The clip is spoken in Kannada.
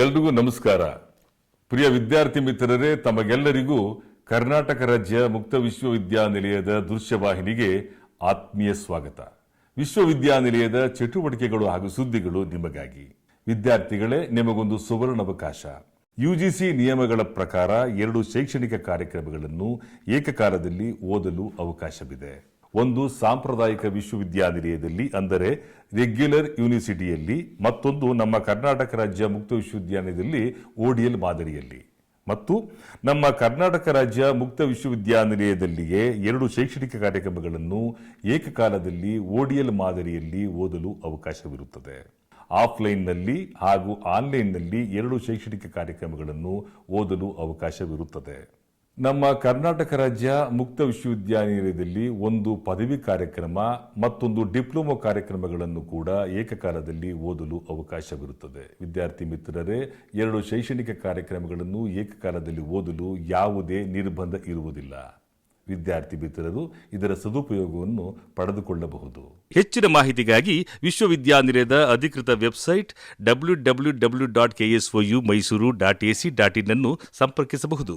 ಎಲ್ರಿಗೂ ನಮಸ್ಕಾರ. ಪ್ರಿಯ ವಿದ್ಯಾರ್ಥಿ ಮಿತ್ರರೇ, ತಮಗೆಲ್ಲರಿಗೂ ಕರ್ನಾಟಕ ರಾಜ್ಯ ಮುಕ್ತ ವಿಶ್ವವಿದ್ಯಾನಿಲಯದ ದೃಶ್ಯವಾಹಿನಿಗೆ ಆತ್ಮೀಯ ಸ್ವಾಗತ. ವಿಶ್ವವಿದ್ಯಾನಿಲಯದ ಚಟುವಟಿಕೆಗಳು ಹಾಗೂ ಸುದ್ದಿಗಳು ನಿಮಗಾಗಿ. ವಿದ್ಯಾರ್ಥಿಗಳೇ, ನಿಮಗೊಂದು ಸುವರ್ಣಾವಕಾಶ. ಯುಜಿಸಿ ನಿಯಮಗಳ ಪ್ರಕಾರ 2 ಶೈಕ್ಷಣಿಕ ಕಾರ್ಯಕ್ರಮಗಳನ್ನು ಏಕಕಾಲದಲ್ಲಿ ಓದಲು ಅವಕಾಶವಿದೆ. ಒಂದು ಸಾಂಪ್ರದಾಯಿಕ ವಿಶ್ವವಿದ್ಯಾನಿಲಯದಲ್ಲಿ, ಅಂದರೆ ರೆಗ್ಯುಲರ್ ಯೂನಿವರ್ಸಿಟಿಯಲ್ಲಿ, ಮತ್ತೊಂದು ನಮ್ಮ ಕರ್ನಾಟಕ ರಾಜ್ಯ ಮುಕ್ತ ವಿಶ್ವವಿದ್ಯಾನಿಲಯದಲ್ಲಿ ODL ಮಾದರಿಯಲ್ಲಿ. ಮತ್ತು ನಮ್ಮ ಕರ್ನಾಟಕ ರಾಜ್ಯ ಮುಕ್ತ ವಿಶ್ವವಿದ್ಯಾನಿಲಯದಲ್ಲಿಯೇ 2 ಶೈಕ್ಷಣಿಕ ಕಾರ್ಯಕ್ರಮಗಳನ್ನು ಏಕಕಾಲದಲ್ಲಿ ODL ಮಾದರಿಯಲ್ಲಿ ಓದಲು ಅವಕಾಶವಿರುತ್ತದೆ. ಆಫ್ಲೈನ್ನಲ್ಲಿ ಹಾಗೂ ಆನ್ಲೈನ್ನಲ್ಲಿ 2 ಶೈಕ್ಷಣಿಕ ಕಾರ್ಯಕ್ರಮಗಳನ್ನು ಓದಲು ಅವಕಾಶವಿರುತ್ತದೆ. ನಮ್ಮ ಕರ್ನಾಟಕ ರಾಜ್ಯ ಮುಕ್ತ ವಿಶ್ವವಿದ್ಯಾನಿಲಯದಲ್ಲಿ ಒಂದು ಪದವಿ ಕಾರ್ಯಕ್ರಮ ಮತ್ತೊಂದು ಡಿಪ್ಲೊಮೊ ಕಾರ್ಯಕ್ರಮಗಳನ್ನು ಕೂಡ ಏಕಕಾಲದಲ್ಲಿ ಓದಲು ಅವಕಾಶವಿರುತ್ತದೆ. ವಿದ್ಯಾರ್ಥಿ ಮಿತ್ರರೇ, 2 ಶೈಕ್ಷಣಿಕ ಕಾರ್ಯಕ್ರಮಗಳನ್ನು ಏಕಕಾಲದಲ್ಲಿ ಓದಲು ಯಾವುದೇ ನಿರ್ಬಂಧ ಇರುವುದಿಲ್ಲ. ವಿದ್ಯಾರ್ಥಿ ಮಿತ್ರರು ಇದರ ಸದುಪಯೋಗವನ್ನು ಪಡೆದುಕೊಳ್ಳಬಹುದು. ಹೆಚ್ಚಿನ ಮಾಹಿತಿಗಾಗಿ ವಿಶ್ವವಿದ್ಯಾನಿಲಯದ ಅಧಿಕೃತ ವೆಬ್ಸೈಟ್ www.ksou.mysuru.ac.in ಅನ್ನು ಸಂಪರ್ಕಿಸಬಹುದು.